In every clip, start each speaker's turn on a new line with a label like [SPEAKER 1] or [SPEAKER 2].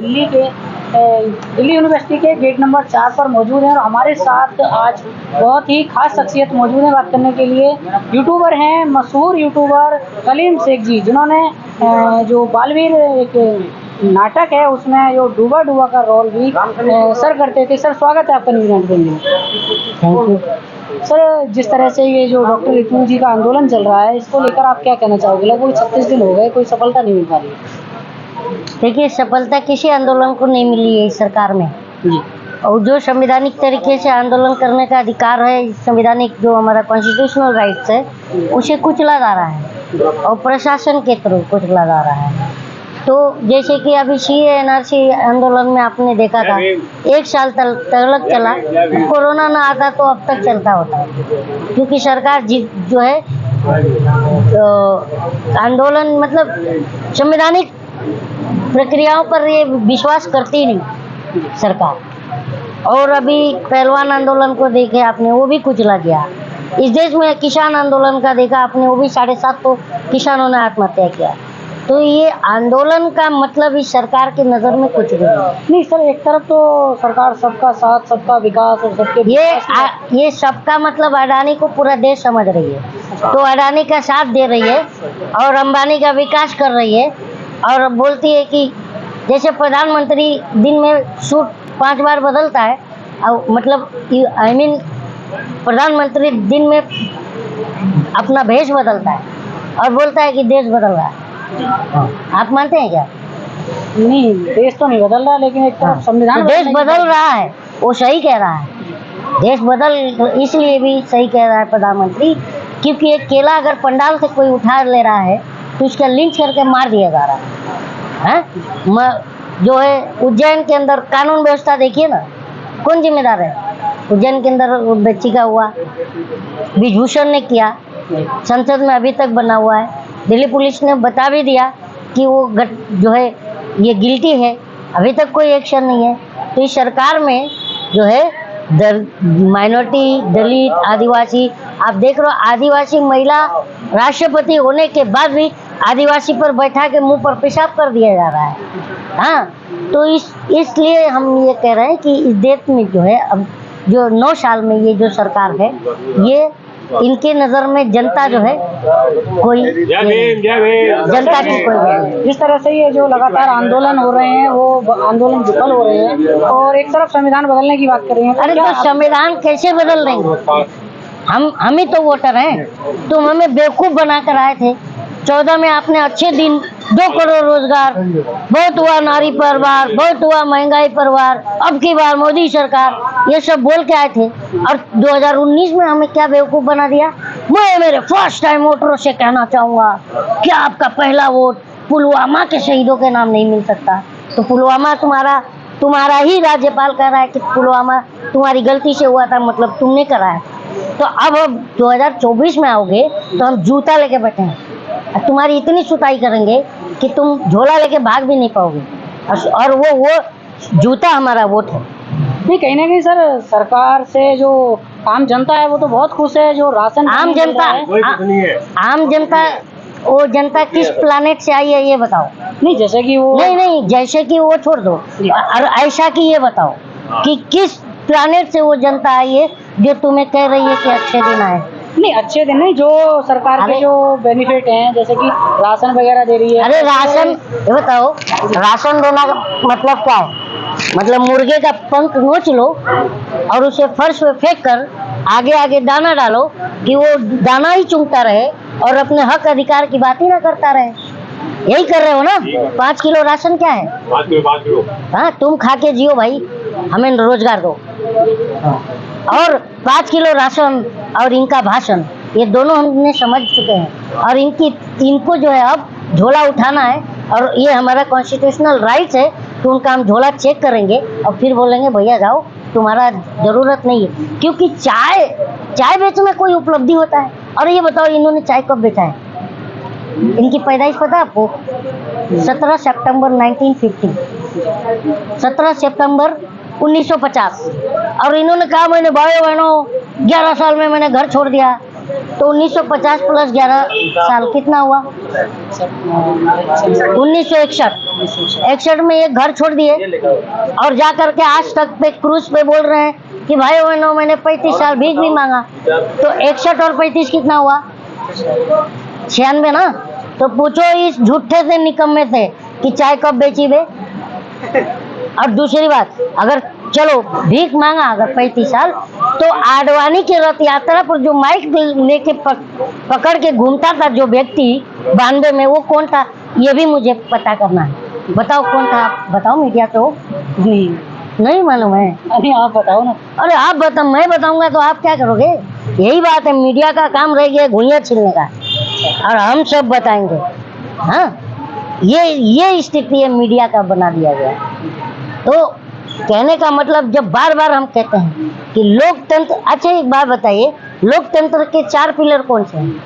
[SPEAKER 1] दिल्ली के दिल्ली यूनिवर्सिटी के gate number 4 पर मौजूद हैं और हमारे साथ आज बहुत ही खास शख्सियत मौजूद है बात करने के लिए। यूट्यूबर हैं, मशहूर यूट्यूबर कलीम शेख जी, जिन्होंने जो बालवीर एक नाटक है उसमें जो डूबा डूबा का रोल भी सर करते थे। सर, स्वागत है आपका न्यूज़ के लिए।
[SPEAKER 2] Thank you.
[SPEAKER 1] सर, जिस तरह से ये जो डॉक्टर रितु जी का आंदोलन चल रहा है, इसको लेकर आप क्या कहना चाहोगे? लगभग 36 दिन हो गए, कोई सफलता नहीं मिल पा रही है।
[SPEAKER 2] देखिए, सफलता किसी आंदोलन को नहीं मिली है इस सरकार में
[SPEAKER 1] जी।
[SPEAKER 2] और जो संवैधानिक तरीके से आंदोलन करने का अधिकार है, संवैधानिक जो हमारा कॉन्स्टिट्यूशनल राइट्स है, उसे कुचला जा रहा है और प्रशासन के थ्रू कुचला जा रहा है। तो जैसे कि अभी CA NRC आंदोलन में आपने देखा था 1 साल तक चला, कोरोना ना आता तो अब तक चलता होता, क्योंकि सरकार जो है आंदोलन मतलब संवैधानिक प्रक्रियाओं पर ये विश्वास करती नहीं सरकार। और अभी पहलवान आंदोलन को देखे आपने, वो भी कुचला गया। इस देश में किसान आंदोलन का देखा आपने, वो भी 750 किसानों ने आत्महत्या किया। तो ये आंदोलन का मतलब इस सरकार की नज़र में कुछ नहीं
[SPEAKER 1] सर, एक तरफ तो सरकार सबका साथ, सबका विकास और सबके
[SPEAKER 2] ये सबका मतलब अडानी को पूरा देश समझ रही है, तो अडानी का साथ दे रही है और अंबानी का विकास कर रही है। और बोलती है कि जैसे प्रधानमंत्री दिन में सूट 5 बार बदलता है, और मतलब प्रधानमंत्री दिन में अपना भेष बदलता है और बोलता है कि देश बदल रहा है। आप मानते हैं क्या?
[SPEAKER 1] नहीं, देश तो नहीं बदल रहा, लेकिन एक तरफ संविधान
[SPEAKER 2] देश बदल रहा है, वो सही कह रहा है। देश बदल इसलिए भी सही कह रहा है प्रधानमंत्री, क्योंकि एक केला अगर पंडाल से कोई उठा ले रहा है तो उसका लिंच करके मार दिया जा रहा है। जो है उज्जैन के अंदर कानून व्यवस्था देखिए ना, कौन जिम्मेदार है? उज्जैन के अंदर बच्ची का हुआ, विभूषण ने किया, संसद में अभी तक बना हुआ है। दिल्ली पुलिस ने बता भी दिया कि वो जो है ये गिल्टी है, अभी तक कोई एक्शन नहीं है। तो इस सरकार में जो है माइनॉरिटी, दलित, आदिवासी, आप देख रहे हो आदिवासी महिला राष्ट्रपति होने के बाद भी आदिवासी पर बैठा के मुंह पर पेशाब कर दिया जा रहा है। हाँ, तो इसलिए हम ये कह रहे हैं कि इस देश में जो है अब जो 9 साल में ये जो सरकार है, ये इनके नज़र में जनता जो है कोई जनता की कोई।
[SPEAKER 1] जिस तरह से ये जो लगातार आंदोलन हो रहे हैं, वो आंदोलन विफल हो रहे हैं और एक तरफ संविधान बदलने की बात कर रही हैं।
[SPEAKER 2] अरे तो संविधान कैसे बदल देंगे? हम ही तो वोटर हैं। तुम हमें बेवकूफ़ बना कर आए थे। 14 में आपने अच्छे दिन 2 करोड़ रोजगार, बहुत हुआ नारी परिवार, बहुत हुआ महंगाई परिवार, अब की बार मोदी सरकार, ये सब बोल के आए थे। और 2019 में हमें क्या बेवकूफ़ बना दिया? मैं मेरे फर्स्ट टाइम वोटरों से कहना चाहूँगा, क्या आपका पहला वोट पुलवामा के शहीदों के नाम नहीं मिल सकता? तो पुलवामा तुम्हारा ही राज्यपाल कह रहा है कि पुलवामा तुम्हारी गलती से हुआ था, मतलब तुमने कराया। तो अब 2024 में आओगे तो हम जूता लेके बैठे हैं, तुम्हारी इतनी सुताई करेंगे कि तुम झोला लेके भाग भी नहीं पाओगे। और वो जूता हमारा वोट है।
[SPEAKER 1] नहीं, कहीं ना कहीं सर सरकार से जो आम जनता है वो तो बहुत खुश है। जो राशन
[SPEAKER 2] आम जनता वो जनता किस प्लानेट से आई है ये बताओ।
[SPEAKER 1] नहीं, जैसे कि वो
[SPEAKER 2] नहीं जैसे कि वो छोड़ दो, और ऐसा कि ये बताओ कि किस प्लानेट से वो जनता आई है जो तुम्हें कह रही है कि अच्छे दिन आए।
[SPEAKER 1] नहीं, अच्छे दिन नहीं, जो सरकार के जो बेनिफिट हैं, जैसे कि राशन वगैरह दे रही है।
[SPEAKER 2] अरे राशन, ये बताओ, राशन देना का मतलब क्या है? मतलब मुर्गे का पंख नोच लो और उसे फर्श पे फेंक कर आगे आगे दाना डालो कि वो दाना ही चुगता रहे और अपने हक अधिकार की बात ही ना करता रहे। यही कर रहे हो ना? 5 किलो राशन क्या है? 5 किलो। हाँ, तुम खा के जियो भाई, हमें रोजगार दो। और 5 किलो राशन और इनका भाषण, ये दोनों हमने समझ चुके हैं। और इनको जो है अब झोला उठाना है, और ये हमारा कॉन्स्टिट्यूशनल राइट्स है, तो उनका हम झोला चेक करेंगे और फिर बोलेंगे भैया जाओ, तुम्हारा ज़रूरत नहीं है। क्योंकि चाय बेचने कोई उपलब्धि होता है? और ये बताओ, इन्होंने चाय कब बेचा है? इनकी पैदाइश पता है आपको? 17 सितंबर 1950, 17 सितंबर 1950। और इन्होंने कहा मैंने भाई बहनों 11 साल में मैंने घर छोड़ दिया, तो 1950 प्लस 11 साल कितना हुआ? 1961 में एक घर छोड़ दिए और जा करके आज तक पे क्रूज पे बोल रहे हैं कि भाई बहनों मैंने 35 साल भीख भी मांगा। तो 61 और 35 कितना हुआ? 96 ना। तो पूछो इस झूठे से निकम्मे से कि चाय कब बेची बे। और दूसरी बात, अगर चलो भीख मांगा अगर 35 साल, तो आडवाणी की रथ यात्रा पर जो माइक लेके पकड़ के घूमता था जो व्यक्ति 92 में, वो कौन था ये भी मुझे पता करना है। बताओ कौन था? आप बताओ, मीडिया तो नहीं मालूम है।
[SPEAKER 1] अरे आप बताओ ना।
[SPEAKER 2] अरे आप बताओ, मैं बताऊंगा तो आप क्या करोगे? यही बात है, मीडिया का काम रह गया घुइयां छीलने का, और हम सब बताएंगे। हाँ, ये स्थिति है मीडिया का बना दिया गया। तो कहने का मतलब जब बार बार हम कहते हैं कि लोकतंत्र, अच्छा एक बात बताइए, लोकतंत्र के 4 पिलर कौन से हैं?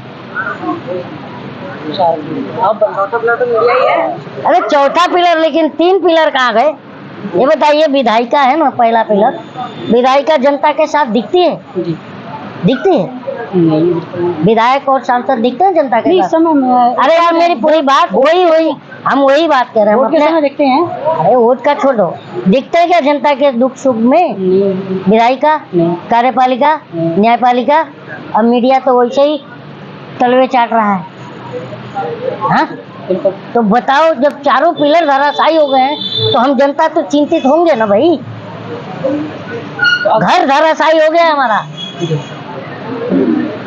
[SPEAKER 1] चौथा पिलर तो मीडिया ही है।
[SPEAKER 2] अरे चौथा पिलर, लेकिन 3 पिलर कहाँ गए? ये बताइए। विधायिका है ना पहला पिलर। विधायिका जनता के साथ दिखती है? दिखती है? विधायक और सांसद दिखते हैं जनता के साथ? अरे यार मेरी पूरी बात वही हम वही बात कर रहे हैं।
[SPEAKER 1] वोट के समय दिखते हैं।
[SPEAKER 2] अरे वोट का छोड़ दो, दिखते हैं क्या जनता के दुख सुख में? विधायिका, कार्यपालिका, न्यायपालिका। अब मीडिया तो वैसे ही तलवे चाट रहा है। हाँ, तो बताओ, जब चारों पिलर धराशायी हो गए हैं तो हम जनता तो चिंतित होंगे ना भाई। घर धराशायी हो गया हमारा।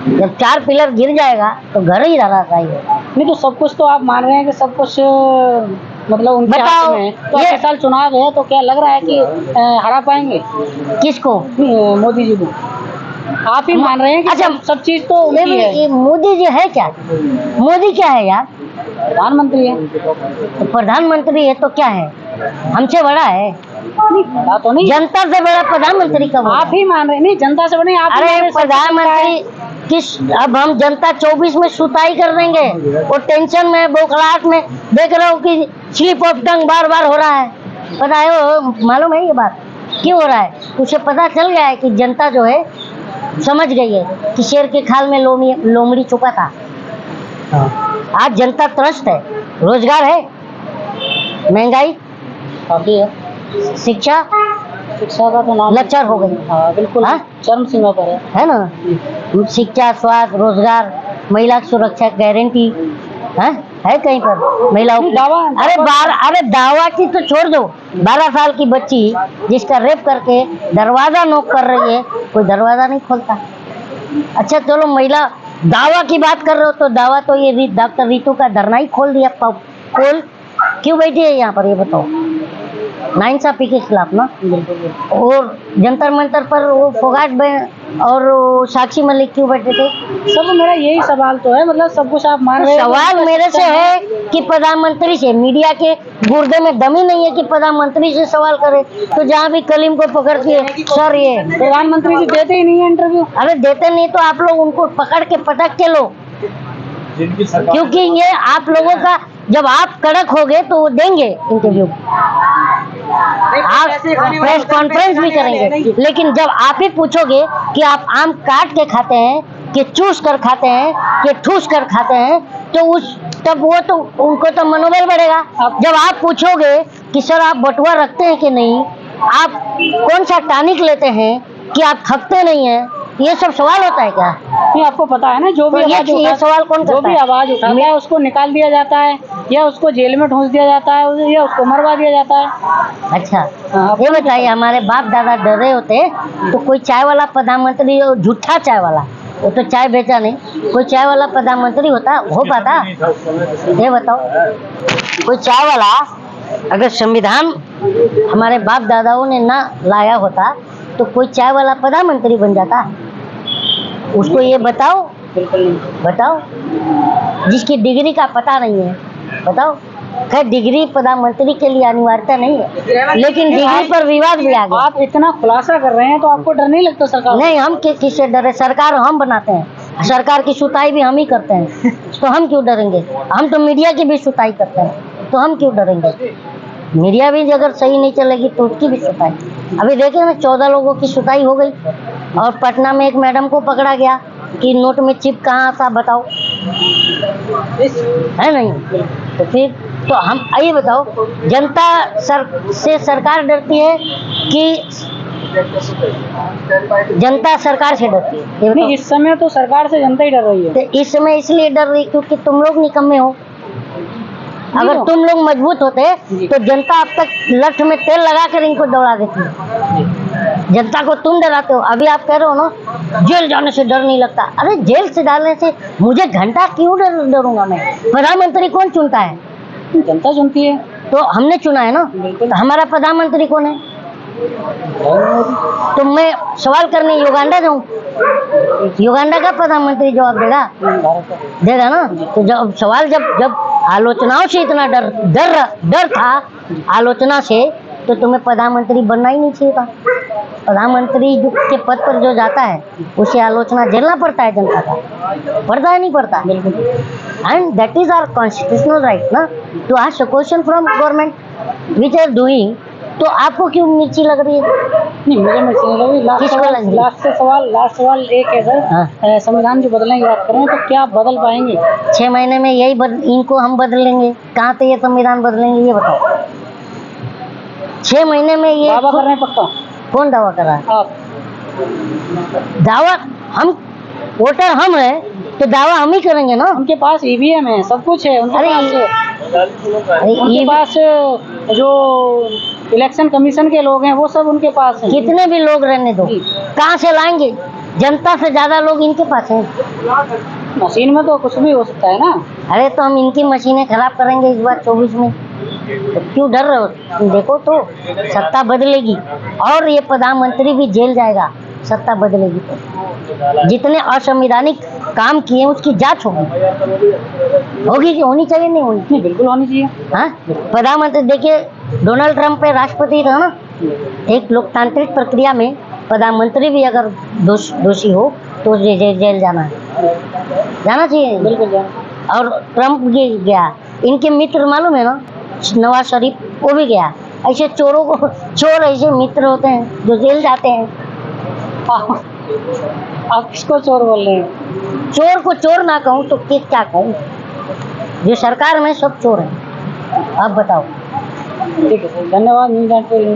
[SPEAKER 2] जब 4 पिलर गिर जाएगा तो घर ही धराशायी होगा।
[SPEAKER 1] नहीं तो सब कुछ तो आप मान रहे हैं कि सब कुछ मतलब उनके हाथ में है। तो अगले साल चुनाव है तो क्या लग रहा है कि हरा पाएंगे?
[SPEAKER 2] किसको?
[SPEAKER 1] मोदी जी को। आप ही मान रहे हैं कि
[SPEAKER 2] अच्छा,
[SPEAKER 1] सब चीज तो उनकी है।
[SPEAKER 2] ये मोदी जी है क्या? मोदी क्या है यार?
[SPEAKER 1] प्रधानमंत्री है।
[SPEAKER 2] तो प्रधानमंत्री है तो क्या है? हमसे बड़ा है?
[SPEAKER 1] बड़ा तो नहीं।
[SPEAKER 2] जनता से बड़ा प्रधानमंत्री कब?
[SPEAKER 1] आप ही मान रहे नहीं, जनता से बड़े आप।
[SPEAKER 2] अरे प्रधानमंत्री किस? अब हम जनता 24 में सुताई कर देंगे। वो टेंशन में, बोखलाहट में देख रहा हूँ कि स्लिप ऑफ टंग बार बार हो रहा है। पता है वो, मालूम है ये बात क्यों हो रहा है? उसे पता चल गया है कि जनता जो है समझ गई है कि शेर के खाल में लोमड़ी छुपा था। आज जनता त्रस्त है। रोजगार है, महंगाई
[SPEAKER 1] काफी है,
[SPEAKER 2] शिक्षा
[SPEAKER 1] का तो नाम
[SPEAKER 2] लचर हो गई।
[SPEAKER 1] हाँ बिल्कुल।
[SPEAKER 2] हाँ?
[SPEAKER 1] चरम सीमा पर है
[SPEAKER 2] ना? शिक्षा, स्वास्थ्य, रोजगार, महिला सुरक्षा गारंटी है कहीं पर महिलाओं की?
[SPEAKER 1] दावा।
[SPEAKER 2] अरे दावा की तो छोड़ दो। 12 साल की बच्ची जिसका रेप करके दरवाजा नॉक कर रही है, कोई दरवाजा नहीं खोलता। अच्छा चलो, महिला दावा की बात कर रहे हो तो दावा तो ये डॉक्टर रितु का धरना ही खोल दिया। पोल क्यों बैठी है यहाँ पर ये बताओ? नाइंसाफी के खिलाफ ना। और जंतर मंतर पर वो फोगाट और साक्षी मलिक क्यों बैठे थे?
[SPEAKER 1] सब मेरा यही सवाल तो है, मतलब सब कुछ आप मान रहे हैं।
[SPEAKER 2] सवाल मेरे से है कि प्रधानमंत्री से। मीडिया के गुर्दे में दम ही नहीं है कि प्रधानमंत्री से सवाल करे। तो जहाँ भी कलीम को पकड़ के सर ये
[SPEAKER 1] प्रधानमंत्री जी देते ही नहीं है इंटरव्यू।
[SPEAKER 2] अरे देते नहीं तो आप लोग उनको पकड़ के पटक के लो, क्योंकि ये आप लोगों का, जब आप कड़क हो गए तो वो देंगे इंटरव्यू, आप प्रेस कॉन्फ्रेंस भी करेंगे। लेकिन जब आप ही पूछोगे कि आप आम काट के खाते हैं कि चूस कर खाते हैं कि ठूस कर खाते हैं, तो तब वो तो उनको तो मनोबल बढ़ेगा। जब आप पूछोगे कि सर आप बटुआ रखते हैं कि नहीं, आप कौन सा टॉनिक लेते हैं कि आप थकते नहीं हैं, ये सब सवाल होता है क्या?
[SPEAKER 1] नहीं, आपको पता है ना, जो भी
[SPEAKER 2] ये सवाल कौन करता है?
[SPEAKER 1] जो भी आवाज उठाता है उसको निकाल दिया जाता है, या उसको जेल में ठूंस दिया जाता है, या उसको मरवा दिया जाता है।
[SPEAKER 2] अच्छा ये बताइए, हमारे बाप दादा डरे होते तो कोई चाय वाला प्रधानमंत्री, झूठा चाय वाला, वो तो चाय बेचा नहीं, कोई चाय वाला प्रधानमंत्री हो पाता? ये बताओ, कोई चाय वाला अगर संविधान हमारे बाप दादाओं ने ना लाया होता तो कोई चाय वाला प्रधानमंत्री बन जाता? उसको ये बताओ, बताओ जिसकी डिग्री का पता नहीं है, बताओ। खैर डिग्री प्रधानमंत्री के लिए अनिवार्यता नहीं है, लेकिन डिग्री पर विवाद भी आ गया।
[SPEAKER 1] आप इतना खुलासा कर रहे हैं तो आपको डर नहीं लगता सरकार?
[SPEAKER 2] नहीं, हम किससे डरे? सरकार हम बनाते हैं, सरकार की सुताई भी हम ही करते हैं, तो हम क्यों डरेंगे? हम तो मीडिया की भी सुताई करते हैं, तो हम क्यों डरेंगे? मीडिया भी अगर सही नहीं चलेगी तो उसकी भी सुताई। अभी देखे ना, 14 लोगों की सुताई हो गई और पटना में एक मैडम को पकड़ा गया कि नोट में चिप कहाँ था बताओ, है नहीं? तो फिर तो हम ये बताओ, जनता से सरकार डरती है कि जनता सरकार से डरती है? ये
[SPEAKER 1] नहीं,
[SPEAKER 2] बताओ।
[SPEAKER 1] इस समय तो सरकार से जनता ही डर रही है।
[SPEAKER 2] तो इस समय इसलिए डर रही क्योंकि तुम लोग निकम्मे हो। अगर तुम लोग मजबूत होते तो जनता अब तक लठ में तेल लगा कर इनको दौड़ा देती है। जनता को तुम डराते हो। अभी आप कह रहे हो ना जेल जाने से डर नहीं लगता। अरे जेल से डालने से मुझे घंटा क्यों डरूंगा मैं? प्रधानमंत्री कौन चुनता है?
[SPEAKER 1] जनता चुनती है।
[SPEAKER 2] तो हमने चुना है ना,
[SPEAKER 1] बिल्कुल।
[SPEAKER 2] तो हमारा प्रधानमंत्री कौन है? तो मैं सवाल करने युगांडा जाऊं? युगांडा का प्रधानमंत्री जवाब देगा? देगा ना। तो जब सवाल जब आलोचनाओं से इतना डर था आलोचना से, तो तुम्हें प्रधानमंत्री बनना ही नहीं चाहिए था। प्रधानमंत्री के पद पर जो जाता है उसे आलोचना झेलना पड़ता है जनता का, पड़ता है नहीं पड़ता? And that is our constitutional right ना to ask a question from government which are doing. तो आपको क्यों मिर्ची लग रही है?
[SPEAKER 1] नहीं, मुझे मिर्ची नहीं लगी। लास्ट सवाल एक है सर। संविधान जो बदलने की बात करें तो क्या बदल पाएंगे?
[SPEAKER 2] 6 महीने में यही इनको हम बदल लेंगे। कहाँ पे ये संविधान बदलेंगे ये बताओ? 6 महीने में ये
[SPEAKER 1] दावा कर रहे हैं पक्का?
[SPEAKER 2] कौन दावा कर रहा है?
[SPEAKER 1] आप।
[SPEAKER 2] दावा हम वोटर हम है तो दावा हम ही करेंगे ना।
[SPEAKER 1] उनके पास ईवीएम है, सब कुछ है उनके पास जो इलेक्शन कमीशन के लोग हैं वो सब उनके पास हैं।
[SPEAKER 2] कितने भी लोग रहने दो, कहाँ से लाएंगे? जनता से ज्यादा लोग इनके पास हैं।
[SPEAKER 1] मशीन में तो कुछ भी हो सकता है ना।
[SPEAKER 2] अरे तो हम इनकी मशीनें खराब करेंगे इस बार 24 में, तो क्यों डर रहे हो? देखो तो सत्ता बदलेगी और ये प्रधानमंत्री भी जेल जाएगा। सत्ता बदलेगी तो जितने असंवैधानिक काम किए उसकी जांच होगी कि होनी चाहिए? नहीं होनी?
[SPEAKER 1] नहीं, बिल्कुल होनी चाहिए।
[SPEAKER 2] हाँ, प्रधानमंत्री देखिए डोनाल्ड ट्रंप पे राष्ट्रपति था ना, एक लोकतांत्रिक प्रक्रिया में प्रधानमंत्री भी अगर दोषी हो तो जेल जाना चाहिए।
[SPEAKER 1] बिल्कुल।
[SPEAKER 2] और ट्रंप गया, इनके मित्र मालूम है ना, नवाज शरीफ, वो भी गया। ऐसे चोर ऐसे मित्र होते हैं जो जेल जाते हैं।
[SPEAKER 1] आप किसको चोर बोल रहे हैं?
[SPEAKER 2] चोर को चोर ना कहूँ तो क्या कहूँ? जो सरकार में सब चोर हैं। आप बताओ।
[SPEAKER 1] ठीक है सर, धन्यवाद।